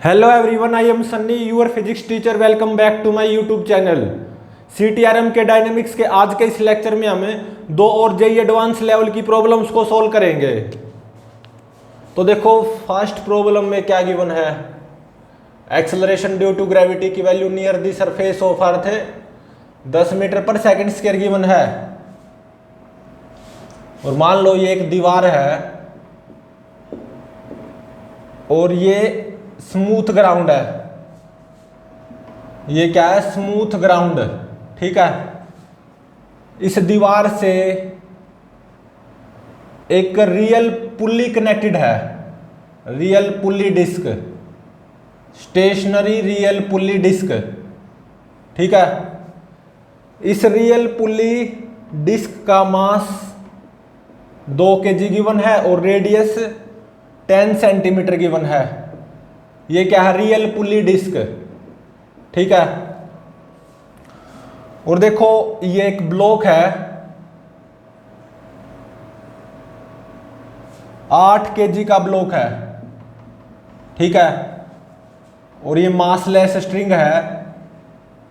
Hello everyone, I am Sunny, your physics teacher. Welcome back to my YouTube channel. CTRM के dynamics के आज के इस लेक्चर में हमें दो और जेईई एडवांस लेवल की प्रॉब्लम्स को सॉल्व करेंगे। तो देखो, फर्स्ट प्रॉब्लम में क्या गिवन है। एक्सेलरेशन ड्यू टू ग्रेविटी की value near the surface of earth 10 metre पर सेकंड स्क्वायर गिवन है। और मान लो ये एक दीवार है और ये स्मूथ ग्राउंड है। ये क्या है? Smooth ground. ठीक है। इस दीवार से एक रियल पुल्ली कनेक्टेड है, real pulley disc, stationary real pulley disc. ठीक है। इस रियल पुल्ली डिस्क का मास 2 kg गिवन है और रेडियस 10 सेंटीमीटर गिवन है। ये क्या है? Real pulley disc. ठीक है। और देखो, ये एक ब्लॉक है, 8 kg का ब्लॉक है। ठीक है। और ये मासलेस स्ट्रिंग है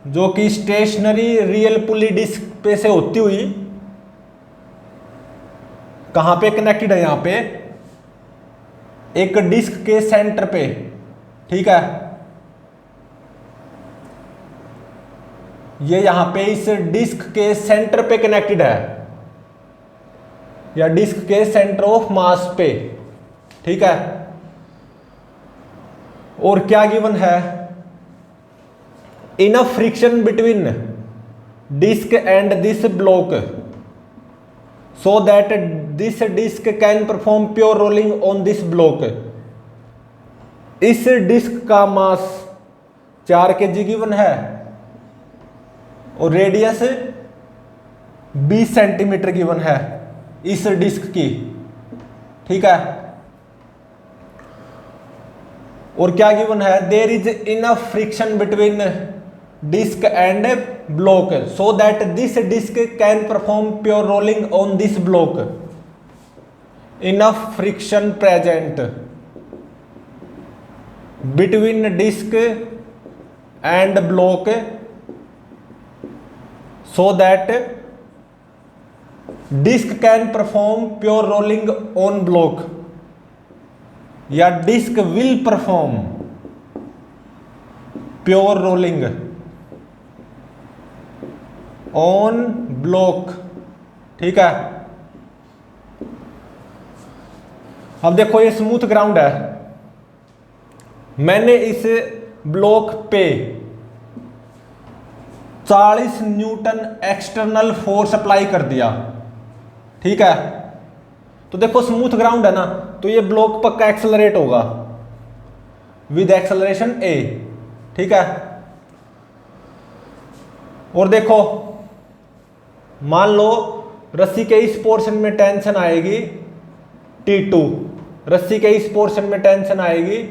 जो कि स्टेशनरी रियल पुल्ली डिस्क पे से होती हुई कहां पे कनेक्टेड है? यहां पे एक डिस्क के सेंटर पे। ठीक है। ये यहां पे इस डिस्क के सेंटर पे कनेक्टेड है, या डिस्क के सेंटर ऑफ मास पे। ठीक है। और क्या गिवन है? Enough friction between disc and this block so that this disc can perform pure rolling on this block. इस डिस्क का मास 4 kg गिवन है और रेडियस 20 सेंटीमीटर गिवन है इस डिस्क की। ठीक है। और क्या गिवन है? There is enough friction between disc and block so that this disc can perform pure rolling on this block. Enough friction present between disk and block so that disk can perform pure rolling on block, या disk will perform pure rolling on block। ठीक है। अब देखो, ये smooth ground है। मैंने इस block पे 40 न्यूटन एक्सटर्नल फोर्स अप्लाई कर दिया। ठीक है। तो देखो, स्मूथ ग्राउंड है ना, तो ये ब्लॉक पक्का एक्सेलरेट होगा विद एक्सेलरेशन a। ठीक है। और देखो, मान लो रस्सी के इस पोर्शन में टेंशन आएगी T2, रस्सी के इस पोर्शन में टेंशन आएगी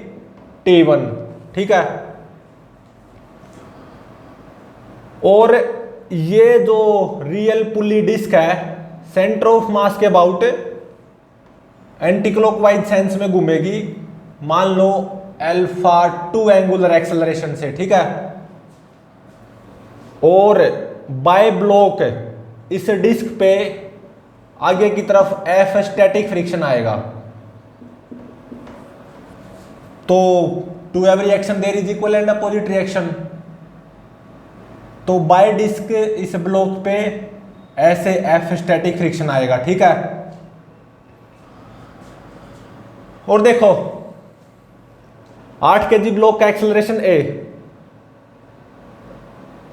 T1। ठीक है। और ये जो रियल पुल्ली डिस्क है सेंटर ऑफ मास के अबाउट एंटी क्लॉकवाइज सेंस में घूमेगी, मान लो α2 एंगुलर एक्सेलरेशन से। ठीक है। और बाय ब्लॉक इस डिस्क पे आगे की तरफ F स्टैटिक फ्रिक्शन आएगा। तो to every action there is equal and opposite reaction. तो बाय डिस्क इस ब्लॉक पे ऐसे F स्टैटिक फ्रिक्शन आएगा। ठीक है। और देखो, 8 kg ब्लॉक का एक्सेलरेशन A,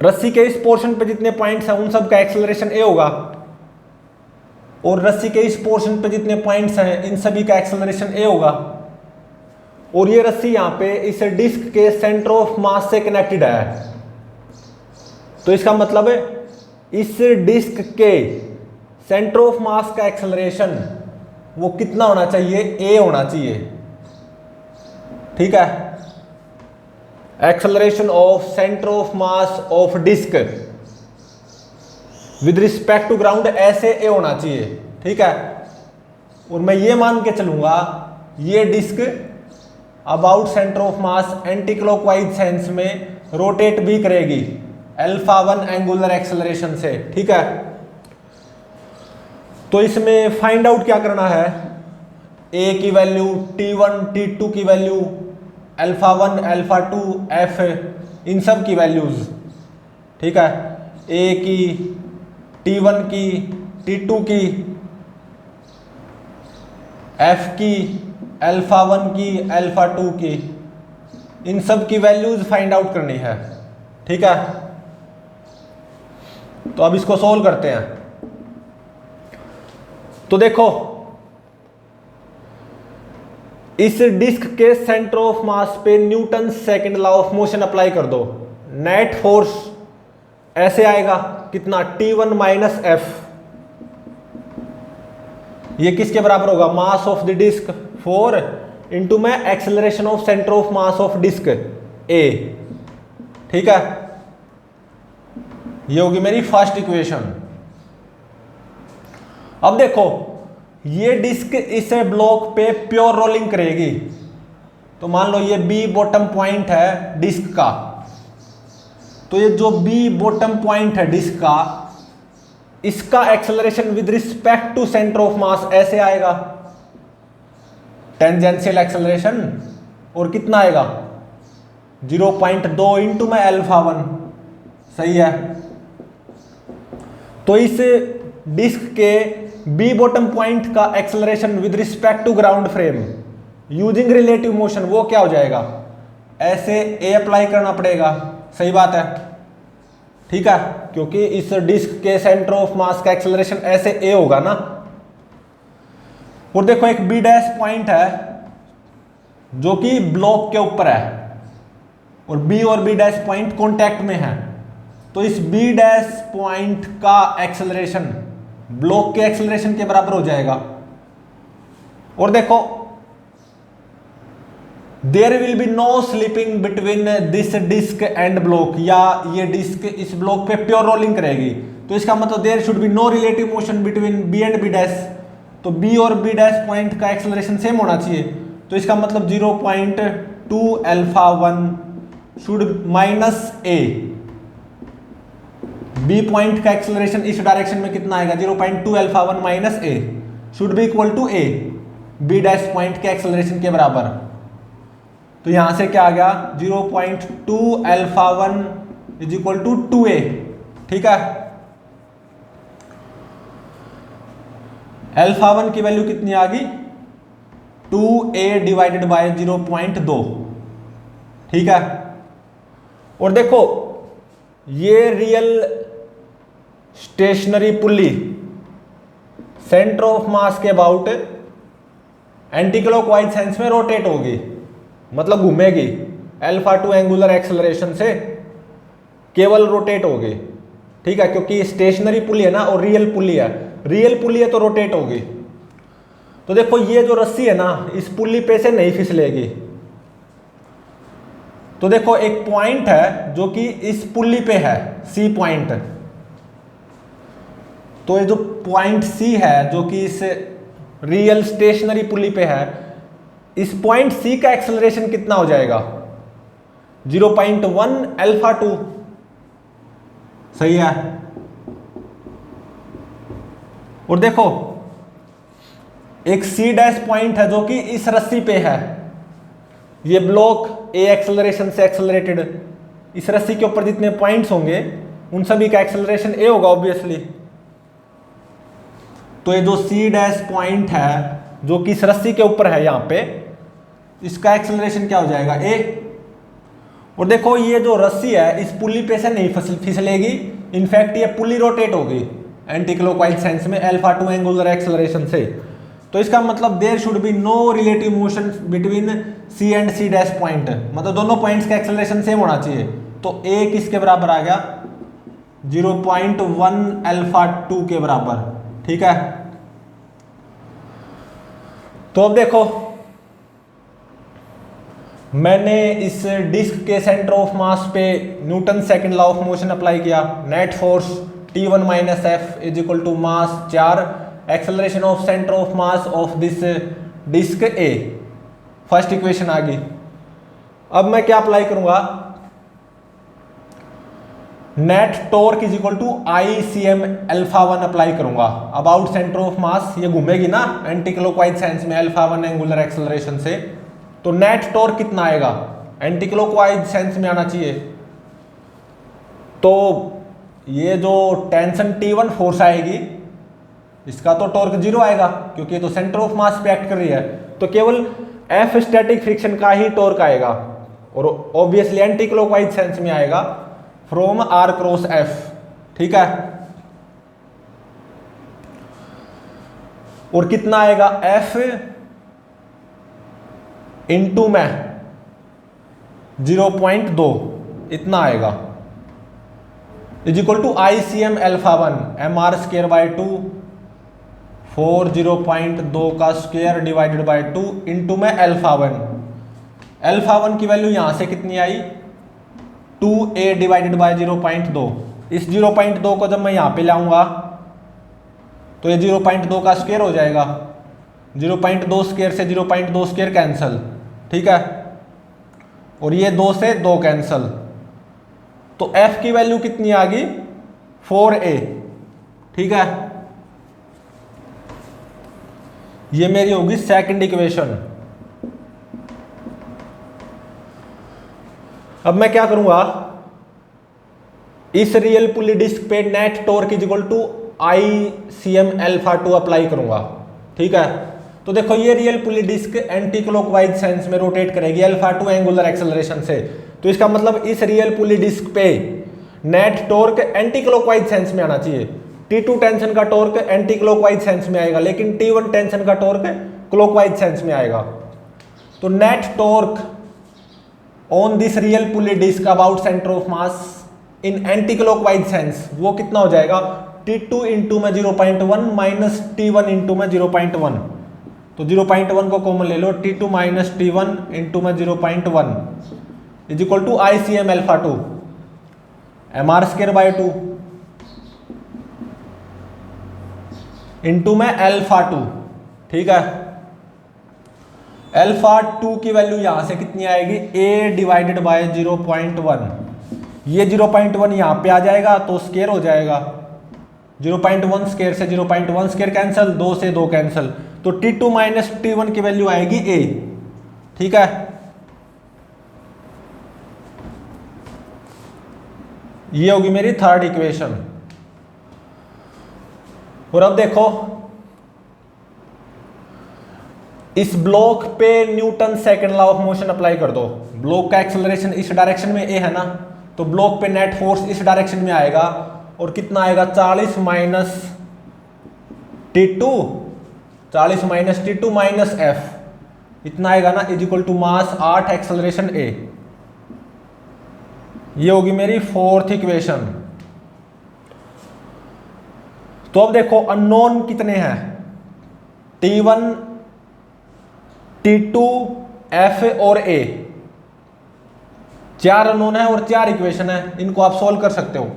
रस्सी के इस पोर्शन पे जितने पॉइंट्स हैं उन सब का एक्सेलरेशन A होगा, और रस्सी के इस पोर्शन पे जितने पॉइंट्स हैं इन सभी का एक्सेलरेशन A होगा। और ये रस्सी यहां पे इस डिस्क के सेंटर ऑफ मास से कनेक्टेड है। तो इसका मतलब है इस डिस्क के सेंटर ऑफ मास का एक्सेलरेशन वो कितना होना चाहिए? a होना चाहिए। ठीक है। Acceleration of centre of mass of disc with respect to ground ऐसे a होना चाहिए। ठीक है। और मैं ये मान के चलूंगा ये disc about centre of mass anti clockwise sense में रोटेट भी करेगी α1 एंगुलर एक्सेलरेशन से। ठीक है, तो इसमें फाइंड आउट क्या करना है, ए की वैल्यू, T1 T2 की वैल्यू, α1 α2 F इन सब की वैल्यूज। ठीक है, ए की, T1 की, T2 की, F की, α1 की, α2 की, इन सब की वैल्यूज फाइंड आउट करनी है। ठीक है, तो अब इसको सोल्व करते हैं। तो देखो, इस डिस्क के सेंटर ऑफ मास पे Newton second law of motion apply कर दो। नेट फोर्स ऐसे आएगा, कितना, T1 माइनस F। ये किसके बराबर होगा, mass of the disc 4 into में acceleration of centre of mass of disc A। ठीक है, ये होगी मेरी फर्स्ट इक्वेशन। अब देखो, ये डिस्क इस ब्लॉक पे प्योर रोलिंग करेगी, तो मान लो ये बी बॉटम पॉइंट है डिस्क का, तो ये जो बी बॉटम पॉइंट है डिस्क का, इसका acceleration with respect to centre of mass ऐसे आएगा, टेंजेंशियल एक्सेलरेशन, और कितना आएगा 0.2 इंटू में α1। सही है, तो इस डिस्क के बी बॉटम पॉइंट का acceleration with respect to ground frame using relative motion वो क्या हो जाएगा, ऐसे ए अप्लाई करना पड़ेगा। सही बात है, ठीक है, क्योंकि इस डिस्क के सेंटर ऑफ मास का एक्सेलरेशन ऐसे ए होगा ना। और देखो, एक बी डैश पॉइंट है जो कि ब्लॉक के ऊपर है, और बी और बी डैश पॉइंट कॉन्टैक्ट में है, तो इस बी डैश पॉइंट का एक्सेलरेशन ब्लॉक के एक्सेलरेशन के बराबर हो जाएगा। और देखो, there will be no slipping between this disc and block, या ये डिस्क इस ब्लॉक पे प्योर रोलिंग करेगी, तो इसका मतलब there should be no relative motion between B and B dash. तो बी और बी डैश पॉइंट का एक्सेलरेशन सेम होना चाहिए, तो इसका मतलब 0.2 α1 should minus A. B point का एक्सेलरेशन इस डायरेक्शन में कितना आएगा, 0.2 α1 minus A should be equal to A, B dash point के एक्सेलरेशन के बराबर। तो यहां से क्या आ गया, 0.2 α1 इज इक्वल टू 2a। ठीक है, α1 की वैल्यू कितनी आ गई, 2a डिवाइडेड बाय 0.2। ठीक है, और देखो, ये real stationary pulley centre of mass के अबाउट एंटी क्लॉकवाइज सेंस में रोटेट होगी, मतलब घूमेगी α2 एंगुलर एक्सेलरेशन से, केवल रोटेट होगी। ठीक है, क्योंकि स्टेशनरी पुल्ली है ना और रियल पुल्ली है, रियल पुल्ली है तो रोटेट होगी। तो देखो, ये जो रस्सी है ना, इस पुल्ली पे से नहीं फिसलेगी। तो देखो, एक पॉइंट है जो कि इस पुल्ली पे है, सी पॉइंट, तो ये जो पॉइंट सी है जो कि इस रियल स्टेशनरी पुल्ली पे है, इस पॉइंट सी का एक्सेलरेशन कितना हो जाएगा, 0.1 α2। सही है, और देखो, एक सी डैश पॉइंट है जो कि इस रस्सी पे है, ये ब्लॉक ए एक्सेलरेशन से एक्सेलरेटेड, इस रस्सी के ऊपर जितने पॉइंट्स होंगे उन सभी का एक्सेलरेशन ए होगा ऑब्वियसली। तो ये जो सी डैश पॉइंट है जो कि इस रस्सी के ऊपर है यहां पे, इसका एक्सेलरेशन क्या हो जाएगा, ए। और देखो, ये जो रस्सी है इस पुल्ली पे से नहीं फिसलेगी, इनफैक्ट ये पुल्ली रोटेट होगी एंटी क्लॉकवाइज सेंस में α2 एंगुलर एक्सेलरेशन से। तो इसका मतलब there should be no relative motion between C and C dash point, मतलब दोनों पॉइंट्स का एक्सेलरेशन सेम होना चाहिए। तो ए किसके बराबर आ गया, 0.1 α2 के बराबर। ठीक है, तो अब देखो, मैंने इस डिस्क के सेंटर ऑफ मास पे Newton second law of motion apply किया। Net force T1 minus F is equal to mass 4, acceleration of centre of mass of this disc A. First equation आ गई। अब मैं क्या अप्लाई करूंगा, net torque is equal to I C M alpha one apply करूंगा। About centre of mass, ये घूमेगी ना एंटी क्लॉकवाइज सेंस में अल्फा वन एंगुलर एक्सेलरेशन से, तो नेट टॉर्क कितना आएगा, एंटी क्लॉकवाइज सेंस में आना चाहिए। तो ये जो टेंशन T1 फोर्स आएगी, इसका तो टॉर्क जीरो आएगा क्योंकि ये तो सेंटर ऑफ मास पे एक्ट कर रही है, तो केवल F स्टैटिक फ्रिक्शन का ही टॉर्क आएगा और ऑब्वियसली एंटी क्लॉकवाइज सेंस में आएगा फ्रॉम R क्रॉस F। ठीक है, और कितना आएगा, F इंटू में 0.2 इतना आएगा, is equal to I C M alpha one M R square by 2 4 0.2 का स्क्वायर डिवाइडेड बाय 2 इंटू में अल्फा वन। अल्फा वन की वैल्यू यहां से कितनी आई, 2a डिवाइडेड बाय 0.2। इस 0.2 को जब मैं यहां पे लाऊंगा तो ये 0.2 का स्क्वायर हो जाएगा, 0.2 स्क्वायर से 0.2 स्क्वायर कैंसल। ठीक है, और ये 2 से 2 कैंसल, तो f की वैल्यू कितनी आ गई, 4a। ठीक है, ये मेरी होगी सेकंड इक्वेशन। अब मैं क्या करूंगा, इस रियल पुली डिस्क पे net torque is equal to I C M alpha 2 apply करूंगा। ठीक है, तो देखो ये real pulley disc anti clockwise sense में रोटेट करेगी अल्फा 2 एंगुलर एक्सेलरेशन से, तो इसका मतलब इस रियल पुली डिस्क पे net torque anti clockwise sense में आना चाहिए। T2 टेंशन का टॉर्क एंटी क्लॉकवाइज सेंस में आएगा, लेकिन T1 टेंशन का टॉर्क क्लॉकवाइज सेंस में आएगा। तो net torque on this real pulley disc about centre of mass in anti clockwise sense वो कितना हो जाएगा, T2 इंटू में 0.1 माइनस T1 इंटू में 0.1। तो 0.1 को कॉमन ले लो, T2 माइनस T1 इंटू में 0.1 is equal to I C M alpha 2 M R square by 2 into में अल्फा 2। ठीक है, अल्फा 2 की वैल्यू यहां से कितनी आएगी, a डिवाइडेड बाय 0.1। ये 0.1 यहां पे आ जाएगा तो स्क्वायर हो जाएगा, 0.1 स्क्वायर से 0.1 स्क्वायर कैंसिल, 2 से 2 कैंसिल, तो T2 माइनस T1 की वैल्यू आएगी a। ठीक है, ये होगी मेरी थर्ड इक्वेशन। और अब देखो इस ब्लॉक पे Newton second law of motion apply कर दो। ब्लॉक का एक्सेलरेशन इस डायरेक्शन में ए है ना, तो ब्लॉक पे नेट फोर्स इस डायरेक्शन में आएगा और कितना आएगा, 40 minus T2, 40 minus T2 minus F इतना आएगा ना, is equal to mass 8 acceleration A. ये होगी मेरी फोर्थ इक्वेशन। तो अब देखो अननोन कितने हैं, T1 T2 F और A, 4 अननोन है और 4 इक्वेशन है, इनको आप सॉल्व कर सकते हो।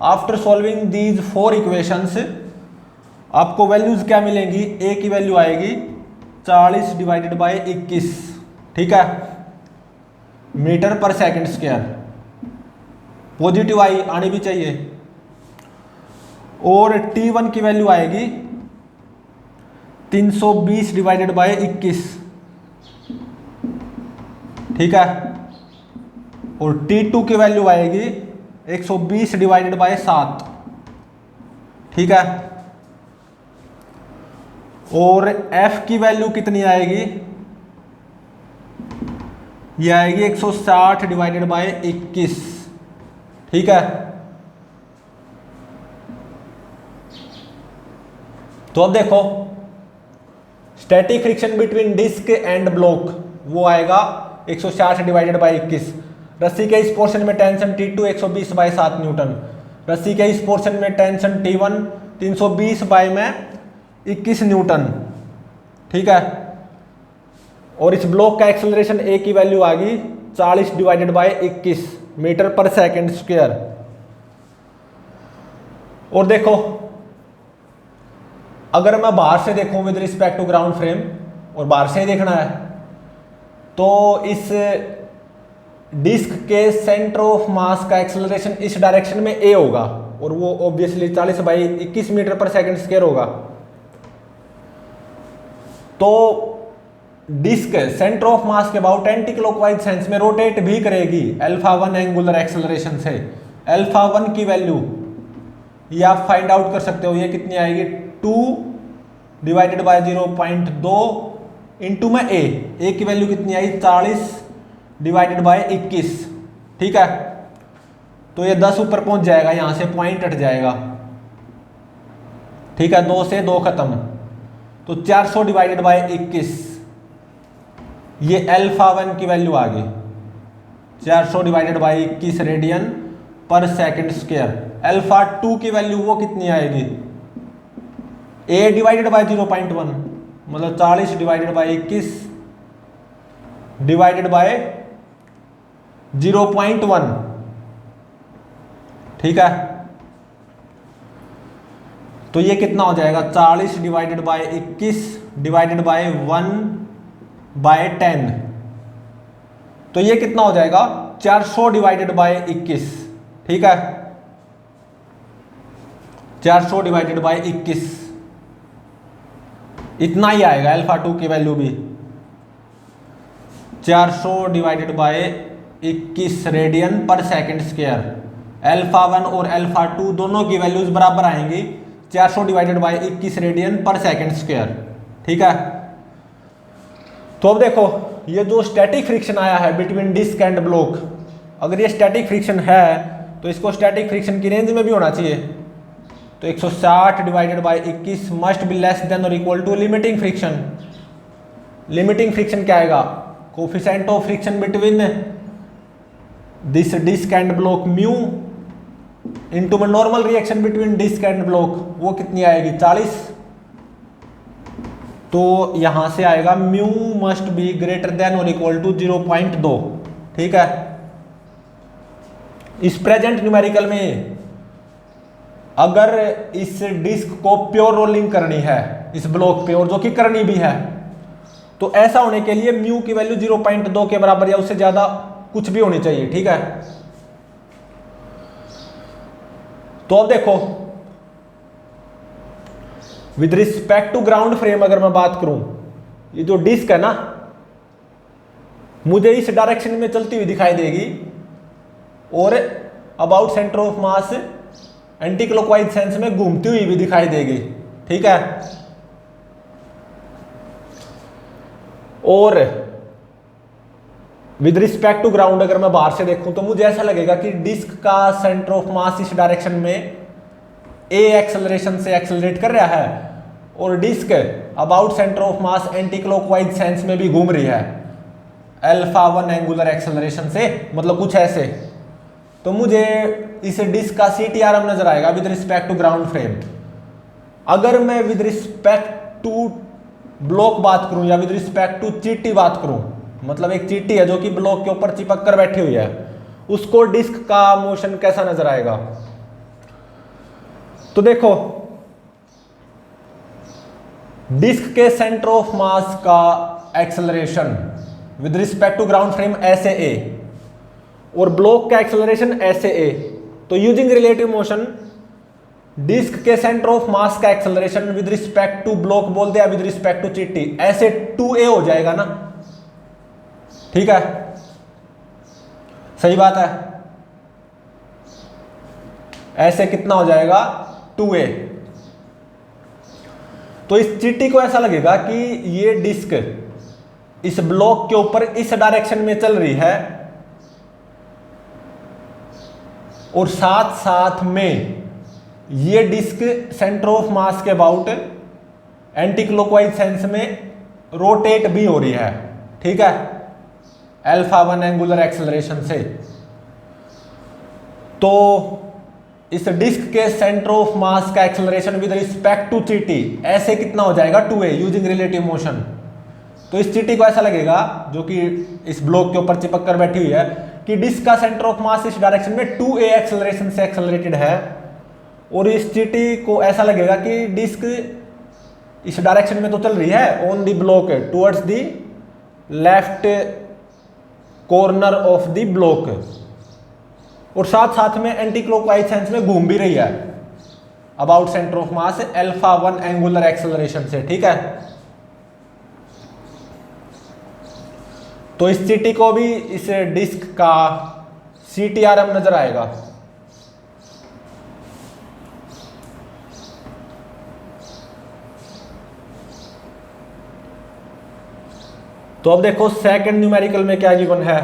आफ्टर सॉल्विंग दीज 4 इक्वेशंस आपको वैल्यूज क्या मिलेंगी, A की वैल्यू आएगी 40 डिवाइडेड बाय 21। ठीक है, मीटर पर सेकंड स्क्वायर, पॉजिटिव आई आनी भी चाहिए, और T1 की वैल्यू आएगी 320 डिवाइडेड बाय 21। ठीक है, और T2 की वैल्यू आएगी 120 डिवाइडेड बाय 7। ठीक है, और F की वैल्यू कितनी आएगी, ये आएगी 160 डिवाइडेड बाय 21। ठीक है, तो अब देखो static friction between disc and block वो आएगा 160 डिवाइडेड बाय 21। रस्सी के इस पोर्शन में टेंशन T2 120 बाय 7 न्यूटन, रस्सी के इस पोर्शन में टेंशन T1 320 बाय में 21 न्यूटन। ठीक है, और इस ब्लॉक का एक्सेलरेशन A की वैल्यू आ गई 40 डिवाइडेड बाय 21 मीटर पर सेकंड स्क्वायर। और देखो अगर मैं बाहर से देखूं with respect to ground frame, और बाहर से ही देखना है, तो इस डिस्क के सेंटर ऑफ मास का एक्सेलरेशन इस डायरेक्शन में ए होगा, और वो ऑब्वियसली 40/21 मीटर पर सेकंड स्क्वायर होगा। तो डिस्क सेंटर ऑफ मास के अबाउट एंटी क्लॉकवाइज सेंस में रोटेट भी करेगी α1 एंगुलर एक्सेलरेशन से। α1 की वैल्यू ये आप फाइंड आउट कर सकते हो, ये कितनी आएगी 2 डिवाइडेड बाय 0.2 इंटू में ए की वैल्यू कितनी आई 40 डिवाइडेड बाय 21। ठीक है, तो ये 10 ऊपर पहुंच जाएगा, यहां से पॉइंट हट जाएगा। ठीक है, 2 से 2 खत्म, तो 400 डिवाइडेड बाय 21, ये α1 की वैल्यू आ गई 400 डिवाइडेड बाय 21 रेडियन पर सेकंड स्क्वायर। α2 की वैल्यू वो कितनी आएगी a डिवाइडेड बाय 0.1, मतलब 40 डिवाइडेड बाय 21 डिवाइडेड बाय 0.1। ठीक है, तो ये कितना हो जाएगा 40 डिवाइडेड बाय 21 डिवाइडेड बाय 1/10, तो ये कितना हो जाएगा 400 डिवाइडेड बाय 21। ठीक है, 400 डिवाइडेड बाय 21 इतना ही आएगा α2 की वैल्यू भी 400 डिवाइडेड बाय 21 रेडियन पर सेकंड स्क्वायर। α1 और α2 दोनों की वैल्यूज बराबर आएंगी 400 डिवाइडेड बाय 21 रेडियन पर सेकंड स्क्वायर। ठीक है, तो अब देखो ये जो स्टैटिक फ्रिक्शन आया है बिटवीन डिस्क एंड ब्लॉक, अगर ये स्टैटिक फ्रिक्शन है तो इसको स्टैटिक फ्रिक्शन की रेंज में भी होना चाहिए। तो 160 divided by 21 must be less than और equal to limiting friction. Limiting friction क्या आएगा coefficient of friction between this disc and block mu into में normal reaction between disc and block, वो कितनी आएगी 40। तो यहां से आएगा mu must be greater than और इक्वल टू 0.2। ठीक है, इस प्रेजेंट न्यूमेरिकल में अगर इस डिस्क को प्योर रोलिंग करनी है इस ब्लॉक पे, और जो कि करनी भी है, तो ऐसा होने के लिए म्यू की वैल्यू 0.2 के बराबर या उससे ज्यादा कुछ भी होनी चाहिए। ठीक है, तो अब देखो with respect to ground frame अगर मैं बात करूं, ये जो डिस्क है ना मुझे इस डायरेक्शन में चलती हुई दिखाई देगी और about centre of mass anti clockwise sense में घूमती हुई भी दिखाई देगी। ठीक है, और विद रिस्पेक्ट टू ग्राउंड अगर मैं बाहर से देखूं तो मुझे ऐसा लगेगा कि डिस्क का सेंटर ऑफ मास इस डायरेक्शन में ए एक्सेलरेशन से एक्सेलरेट कर रहा है और disc about centre of mass anti clockwise sense में भी घूम रही है α1 एंगुलर एक्सेलरेशन से, मतलब कुछ ऐसे। तो मुझे इस डिस्क का CTRM नजर आएगा with respect to ground frame. अगर मैं विद रिस्पेक्ट टू ब्लॉक बात करूं या विद रिस्पेक्ट टू चीटी बात करूं, मतलब एक चीटी है जो कि ब्लॉक के ऊपर चिपक कर बैठी हुई है, उसको डिस्क का मोशन कैसा नजर आएगा। तो देखो डिस्क के सेंटर ऑफ मास का acceleration with respect to ground frame ऐसे ए और ब्लॉक का एक्सेलरेशन ऐसे ए, तो यूजिंग रिलेटिव मोशन डिस्क के सेंटर ऑफ मास का acceleration with respect to block बोल दिया विद रिस्पेक्ट टू चिट्टी ऐसे 2a हो जाएगा ना। ठीक है, सही बात है, ऐसे कितना हो जाएगा 2a। तो इस चिट्टी को ऐसा लगेगा कि ये डिस्क इस ब्लॉक के ऊपर इस डायरेक्शन में चल रही है और साथ साथ में ये डिस्क सेंटर ऑफ मास के अबाउट एंटी क्लॉकवाइज सेंस में रोटेट भी हो रही है। ठीक है, α1 एंगुलर एक्सेलरेशन से। तो इस डिस्क के सेंटर ऑफ मास का एक्सेलरेशन विद रिस्पेक्ट टू चीटी ऐसे कितना हो जाएगा 2a यूजिंग रिलेटिव मोशन। तो इस चीटी को ऐसा लगेगा जो कि इस ब्लॉक के ऊपर चिपक कर बैठी हुई है कि डिस्क का सेंटर ऑफ मास इस डायरेक्शन में 2a एक्सेलरेशन से एक्सेलरेटेड है, और इस चीटी को ऐसा लगेगा कि डिस्क इस डायरेक्शन में तो चल रही है on the block towards the left corner of the block, और साथ साथ में एंटी क्लॉकवाइज सेंस में घूम भी रही है about centre of mass α1 angular acceleration से। ठीक है, तो इस CT को भी इस डिस्क का CTRM नजर आएगा। तो अब देखो सेकंड न्यूमेरिकल में क्या गिवन है।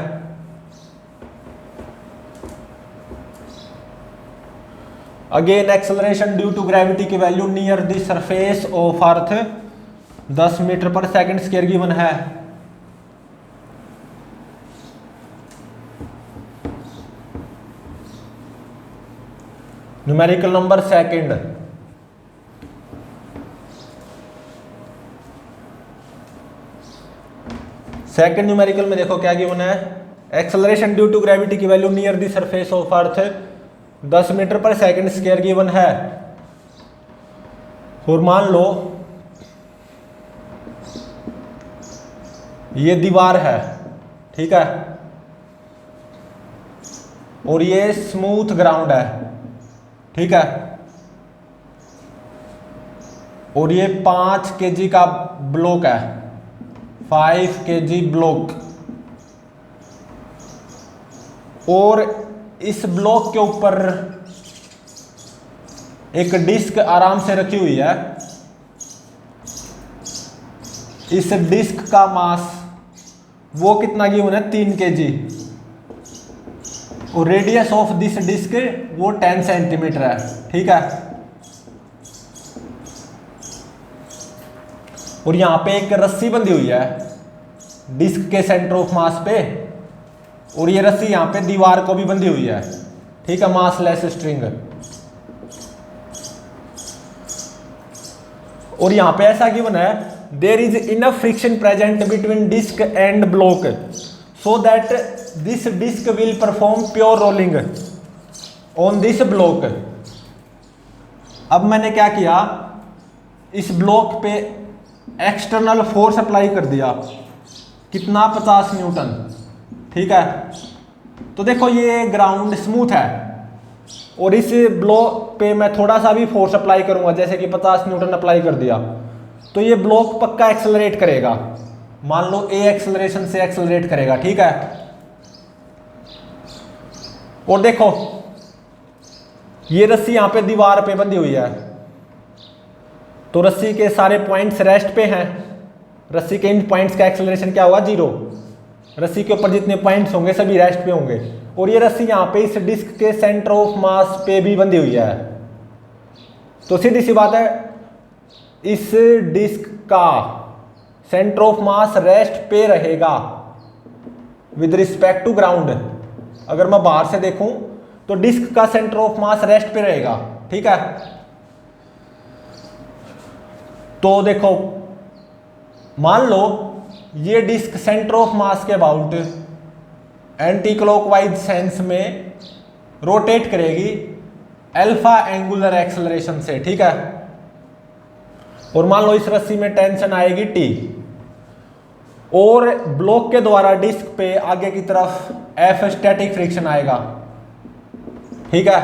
Again acceleration due to gravity की value near the surface of earth 10 metre पर सेकंड स्क्वायर गिवन है। Numerical number second, second numerical में देखो क्या गिवन है। एक्सेलरेशन ड्यू टू ग्रेविटी की value near the surface of earth 10 metre पर second square given है। और मान लो ये दीवार है, ठीक है, और ये स्मूथ ग्राउंड है, ठीक है, और ये 5 kg का ब्लॉक है, 5 kg ब्लॉक, और इस ब्लॉक के ऊपर एक डिस्क आराम से रखी हुई है। इस डिस्क का मास वो कितना गिवन है 3 kg, और रेडियस ऑफ दिस डिस्क वो 10 सेंटीमीटर है। ठीक है, और यहां पे एक रस्सी बंधी हुई है डिस्क के सेंटर ऑफ मास पे, और ये रस्सी यहां पे दीवार को भी बंधी हुई है। ठीक है, मासलेस स्ट्रिंग। और यहां पे ऐसा गिवन है there is enough friction present between disc and block so that this disc will perform pure rolling on this block. अब मैंने क्या किया, इस ब्लॉक पे एक्सटर्नल फोर्स अप्लाई कर दिया, कितना 50 न्यूटन। ठीक है, तो देखो ये ग्राउंड स्मूथ है, और इस ब्लॉक पे मैं थोड़ा सा भी फोर्स अप्लाई करूंगा, जैसे कि 50 न्यूटन अप्लाई कर दिया, तो ये ब्लॉक पक्का एक्सेलरेट करेगा। मान लो A एक्सेलरेशन से एक्सेलरेट करेगा। ठीक है, और देखो ये रस्सी यहां पे दीवार पे बंधी हुई है, तो रस्सी के सारे पॉइंट्स रेस्ट पे हैं। रस्सी के इन पॉइंट्स का एक्सेलरेशन क्या होगा 0। रस्सी के ऊपर जितने पॉइंट्स होंगे सभी रेस्ट पे होंगे, और ये रस्सी यहां पे इस डिस्क के सेंटर ऑफ मास पे भी बंधी हुई है। तो सीधी सी बात है, इस डिस्क का सेंटर ऑफ मास रेस्ट पे रहेगा विद रिस्पेक्ट टू ग्राउंड। अगर मैं बाहर से देखूं तो डिस्क का सेंटर ऑफ मास रेस्ट पे रहेगा। ठीक है, तो देखो मान लो ये डिस्क सेंटर ऑफ मास के अबाउट एंटी क्लॉकवाइज सेंस में रोटेट करेगी अल्फा एंगुलर एक्सेलरेशन से। ठीक है, और मान लो इस रस्सी में टेंशन आएगी T, और ब्लॉक के द्वारा डिस्क पे आगे की तरफ F स्टैटिक फ्रिक्शन आएगा। ठीक है,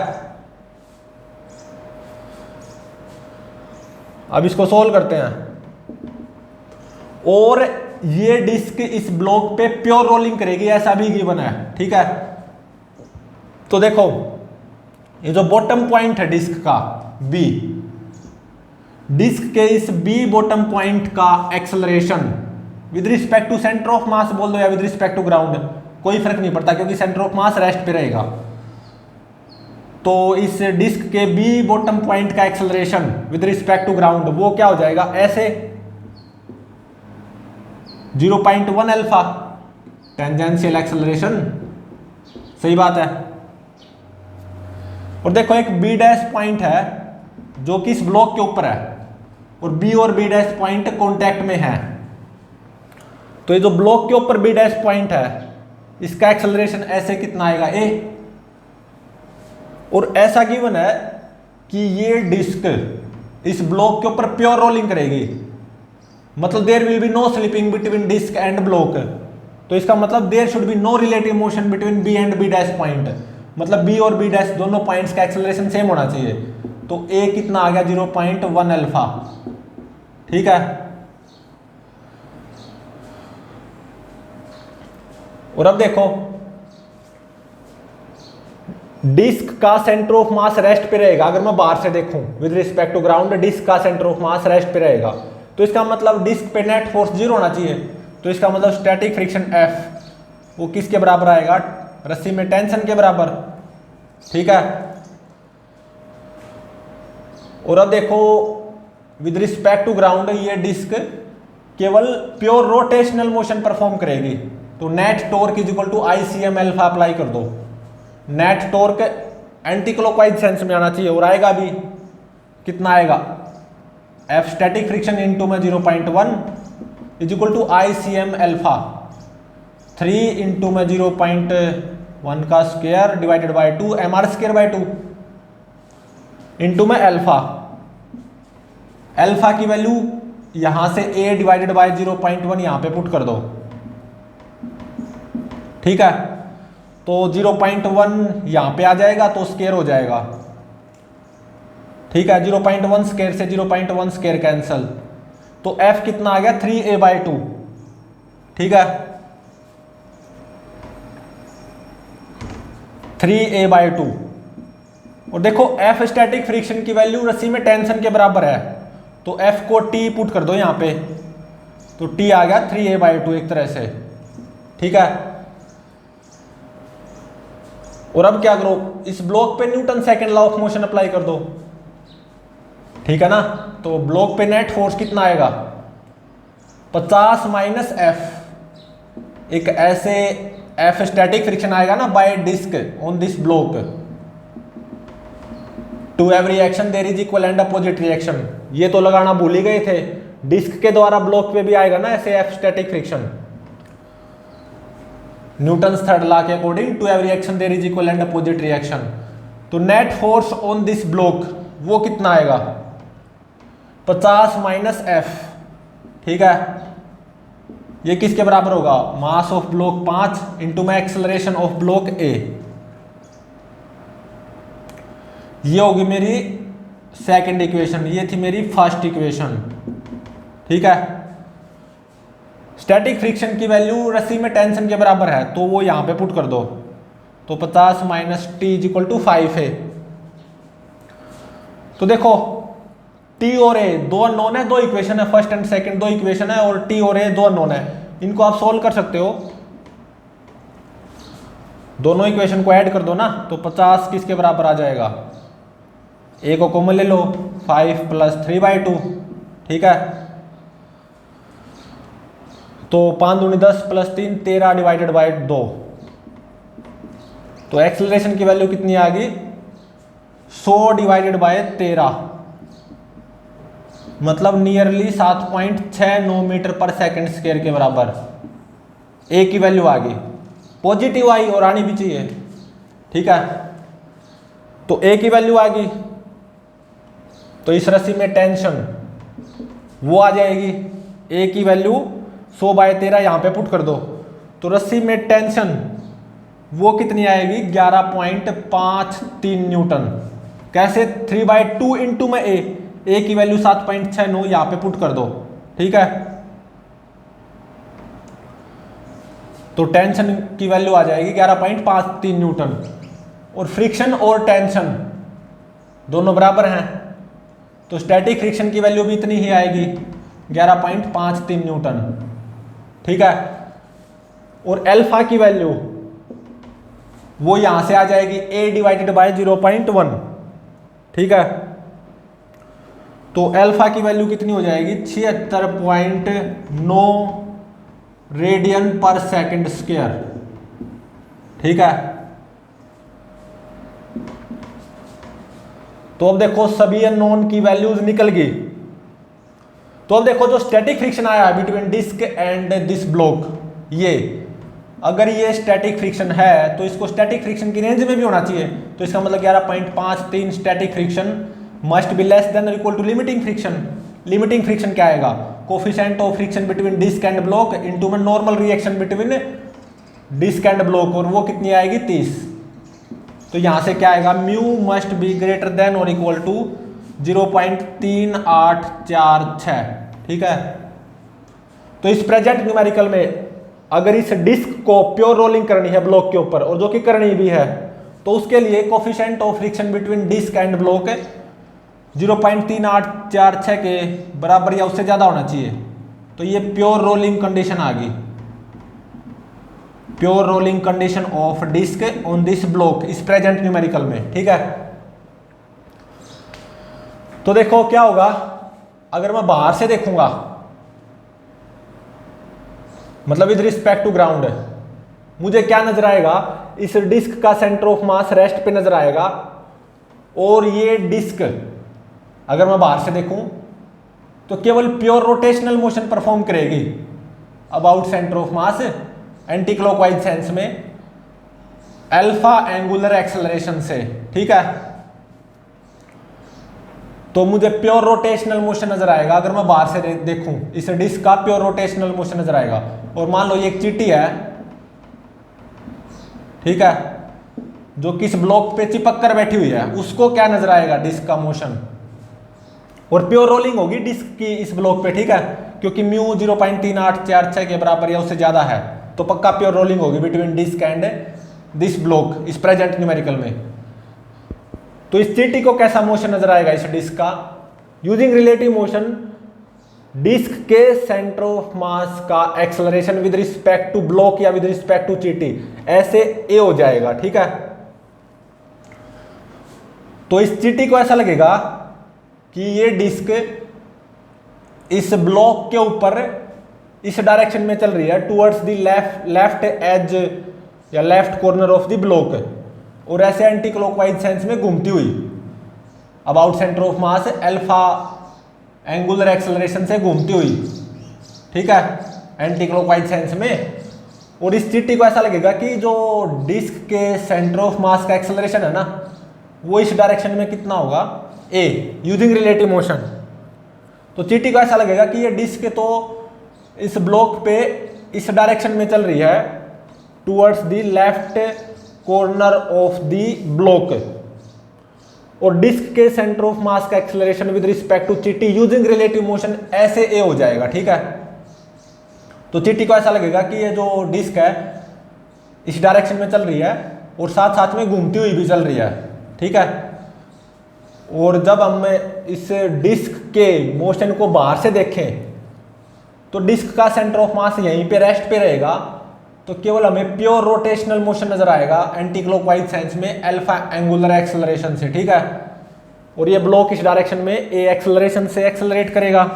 अब इसको सोल्व करते हैं। और ये डिस्क इस ब्लॉक पे प्योर रोलिंग करेगी, ऐसा भी गिवन है। ठीक है, तो देखो ये जो बॉटम पॉइंट है डिस्क का B, डिस्क के इस B बॉटम पॉइंट का acceleration with respect to centre of mass बोल दो या विद रिस्पेक्ट टू ग्राउंड, कोई फर्क नहीं पड़ता क्योंकि सेंटर ऑफ मास रेस्ट पे रहेगा। तो इस डिस्क के B बॉटम पॉइंट का acceleration with respect to ground वो क्या हो जाएगा, ऐसे 0.1 अल्फा टेंजेंशियल एक्सेलरेशन। सही बात है। और देखो एक B डैश पॉइंट है जो कि इस ब्लॉक के ऊपर है, और B और B डैश पॉइंट कांटेक्ट में है। तो ये जो ब्लॉक के ऊपर B डैश पॉइंट है इसका एक्सेलरेशन ऐसे कितना आएगा A, और ऐसा गिवन है कि ये डिस्क इस ब्लॉक के ऊपर प्योर रोलिंग करेगी, मतलब there will be no slipping between disc and block. तो तो इसका मतलब there should be no relative motion between B and B dash point, मतलब बी और बी डैश दोनों पॉइंट्स का एक्सेलरेशन सेम होना चाहिए। तो ए कितना आ गया 0.1 अल्फा, ठीक है। और अब देखो डिस्क का सेंटर ऑफ मास रेस्ट पे रहेगा, अगर मैं बाहर से देखूं with respect to ground disc का सेंटर ऑफ मास रेस्ट पे रहेगा, तो इसका मतलब डिस्क पे नेट फोर्स 0 होना चाहिए। तो इसका मतलब स्टैटिक फ्रिक्शन F वो किसके बराबर आएगा, रस्सी में टेंशन के बराबर, ठीक है। और अब देखो विद रिस्पेक्ट टू ग्राउंड ये डिस्क केवल प्योर रोटेशनल मोशन परफॉर्म करेगी, तो net torque is equal to ICM alpha apply कर दो। Net torque anti clockwise sense में आना चाहिए और आएगा भी, कितना आएगा F स्टैटिक फ्रिक्शन इनटू में 0.1 is equal to ICM alpha 3 into में 0.1 का square divided by 2 MR square by 2 into में अल्फा। अल्फा की वैल्यू यहां से A डिवाइडेड बाय 0.1 यहां पे पुट कर दो, ठीक है। तो 0.1 यहां पे आ जाएगा तो स्क्वायर हो जाएगा, ठीक है। 0.1 स्क्वायर से 0.1 स्क्वायर कैंसल, तो F कितना आ गया 3A/2, ठीक है। 3A/2। और देखो F स्टैटिक फ्रिक्शन की वैल्यू रस्सी में टेंशन के बराबर है, तो F को T पुट कर दो यहां पे, तो T आ गया 3A/2 एक तरह से, ठीक है। और अब क्या करो, इस ब्लॉक पे Newton second law of motion apply कर दो, ठीक है ना। तो ब्लॉक पे नेट फोर्स कितना आएगा 50 माइनस F, एक ऐसे F स्टैटिक फ्रिक्शन आएगा ना by disc on this block, to every action there is equal and opposite reaction. ये तो लगाना भूल ही गए थे, डिस्क के द्वारा ब्लॉक पे भी आएगा ना ऐसे F static friction, Newton's third law के according to every action there is equal and opposite reaction. तो net force on this block वो कितना आएगा 50 माइनस F, ठीक है। ये किसके बराबर होगा, मास ऑफ ब्लॉक 5 इंटू में एक्सेलरेशन ऑफ ब्लॉक A। ये होगी मेरी सेकंड इक्वेशन, ये थी मेरी फर्स्ट इक्वेशन, ठीक है। स्टैटिक फ्रिक्शन की वैल्यू रस्सी में टेंशन के बराबर है, तो वो यहां पे पुट कर दो, तो 50 minus T is equal to 5 है। तो देखो T और A दो अननोन है, दो इक्वेशन है, फर्स्ट एंड सेकंड दो इक्वेशन है, और T और A दो अननोन है, इनको आप सोल्व कर सकते हो। दोनों इक्वेशन को ऐड कर दो ना, तो 50 किसके बराबर आ जाएगा, A को कॉमन ले लो, 5 प्लस 3/2, ठीक है। तो 5 दूनी 10 प्लस 3 13 डिवाइडेड बाय 2, तो एक्सेलरेशन की वैल्यू कितनी आ गई 100 डिवाइडेड बाय 13, मतलब नियरली 7.69 मीटर पर सेकंड स्क्वायर के बराबर A की वैल्यू आ गई, पॉजिटिव आई और आनी भी चाहिए, ठीक है। तो A की वैल्यू आ गई, तो इस रस्सी में टेंशन वो आ जाएगी, A की वैल्यू 100/13 यहां पे पुट कर दो, तो रस्सी में टेंशन वो कितनी आएगी 11.53 न्यूटन। कैसे 3/2 इंटू में A की वैल्यू 7.69 यहां पे पुट कर दो, ठीक है। तो टेंशन की वैल्यू आ जाएगी 11.53 न्यूटन, और फ्रिक्शन और टेंशन दोनों बराबर हैं, तो स्टैटिक फ्रिक्शन की वैल्यू भी इतनी ही आएगी 11.53 न्यूटन, ठीक है। और अल्फा की वैल्यू वो यहां से आ जाएगी A डिवाइडेड बाय 0.1, ठीक है। तो अल्फा की वैल्यू कितनी हो जाएगी 76.9 रेडियन पर सेकंड स्क्वायर, ठीक है। तो अब देखो सभी अननोन की वैल्यूज निकल गई, तो अब देखो जो स्टैटिक फ्रिक्शन आया between disc and this block, ये अगर ये स्टैटिक फ्रिक्शन है तो इसको स्टैटिक फ्रिक्शन की रेंज में भी होना चाहिए, तो इसका मतलब 11.53 static friction must be less than और equal to limiting friction. Limiting friction क्या आएगा, coefficient of friction between disc and block into में normal reaction between disc and block, और वो कितनी आएगी 30। तो यहां से क्या आएगा, mu must be greater than और इक्वल टू 0.3846। ठीक है। तो इस प्रेजेंट न्यूमेरिकल में अगर इस डिस्क को प्योर रोलिंग करनी है ब्लॉक के ऊपर, और जो कि करनी भी है, तो उसके लिए coefficient of friction between disc and block 0.3846 के बराबर या उससे ज्यादा होना चाहिए। तो ये प्योर रोलिंग कंडीशन आ गई, pure rolling condition of disc on this block इस प्रेजेंट न्यूमेरिकल में। ठीक है। तो देखो क्या होगा, अगर मैं बाहर से देखूंगा, मतलब विद रिस्पेक्ट टू ग्राउंड, मुझे क्या नजर आएगा, इस डिस्क का सेंटर ऑफ मास रेस्ट पे नजर आएगा, और ये डिस्क अगर मैं बाहर से देखूं तो केवल प्योर रोटेशनल मोशन परफॉर्म करेगी about centre of mass anti clockwise sense में अल्फा एंगुलर एक्सेलरेशन से। ठीक है। तो मुझे प्योर रोटेशनल मोशन नजर आएगा अगर मैं बाहर से देखूं, इस डिस्क का प्योर रोटेशनल मोशन नजर आएगा। और मान लो ये एक चींटी है, ठीक है, जो किस ब्लॉक पे चिपक कर बैठी हुई है, उसको क्या नजर आएगा, डिस्क का मोशन, और प्योर रोलिंग होगी डिस्क की इस ब्लॉक पे। ठीक है। क्योंकि म्यू 0.3846 के बराबर या उससे ज्यादा है, तो पक्का प्योर रोलिंग होगी between disc and this block इस प्रेजेंट न्यूमेरिकल में। तो इस चींटी को कैसा मोशन नजर आएगा इस डिस्क का, यूजिंग रिलेटिव मोशन डिस्क के सेंटर ऑफ मास का acceleration with respect to block या विद रिस्पेक्ट टू चींटी, ऐसे ए हो जाएगा। ठीक है। तो इस चींटी को ऐसा लगेगा कि ये डिस्क इस ब्लॉक के ऊपर इस डायरेक्शन में चल रही है, टुवर्ड्स द लेफ्ट एज या left corner of the block, और ऐसे एंटी क्लॉकवाइज सेंस में घूमती हुई about centre of mass alpha angular acceleration से घूमती हुई। ठीक है। एंटी क्लॉकवाइज सेंस में। और इस चींटी को ऐसा लगेगा कि जो डिस्क के सेंटर ऑफ मास का एक्सेलरेशन है ना, वो इस डायरेक्शन में कितना होगा, ए, यूजिंग रिलेटिव मोशन। तो चींटी को ऐसा लगेगा कि ये डिस्क तो इस ब्लॉक पे इस डायरेक्शन में चल रही है, towards the left corner of the block, और डिस्क के सेंटर ऑफ मास का एक्सेलरेशन विद रिस्पेक्ट टू चींटी यूजिंग रिलेटिव मोशन ऐसे ए हो जाएगा। ठीक है। तो चींटी को ऐसा लगेगा कि ये जो डिस्क है इस डायरेक्शन में चल रही है, और साथ साथ में घूमती हुई भी चल रही है। ठीक है। और जब हम इस डिस्क के मोशन को बाहर से देखें, तो डिस्क का सेंटर ऑफ मास यहीं पे रेस्ट पे रहेगा, तो केवल हमें प्योर रोटेशनल मोशन नजर आएगा एंटी क्लॉकवाइज सेंस में अल्फा एंगुलर एक्सेलरेशन से। ठीक है। और ये ब्लॉक इस डायरेक्शन में ए एक्सेलरेशन से एक्सेलरेट करेगा।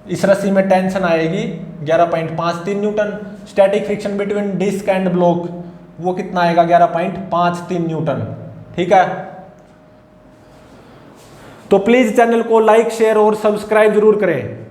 इस रस्सी में टेंशन आएगी 11.53 newton. Static friction between disc and block वो कितना आएगा, 11.53 न्यूटन। ठीक है। तो प्लीज चैनल को लाइक, शेयर और सब्सक्राइब जरूर करें।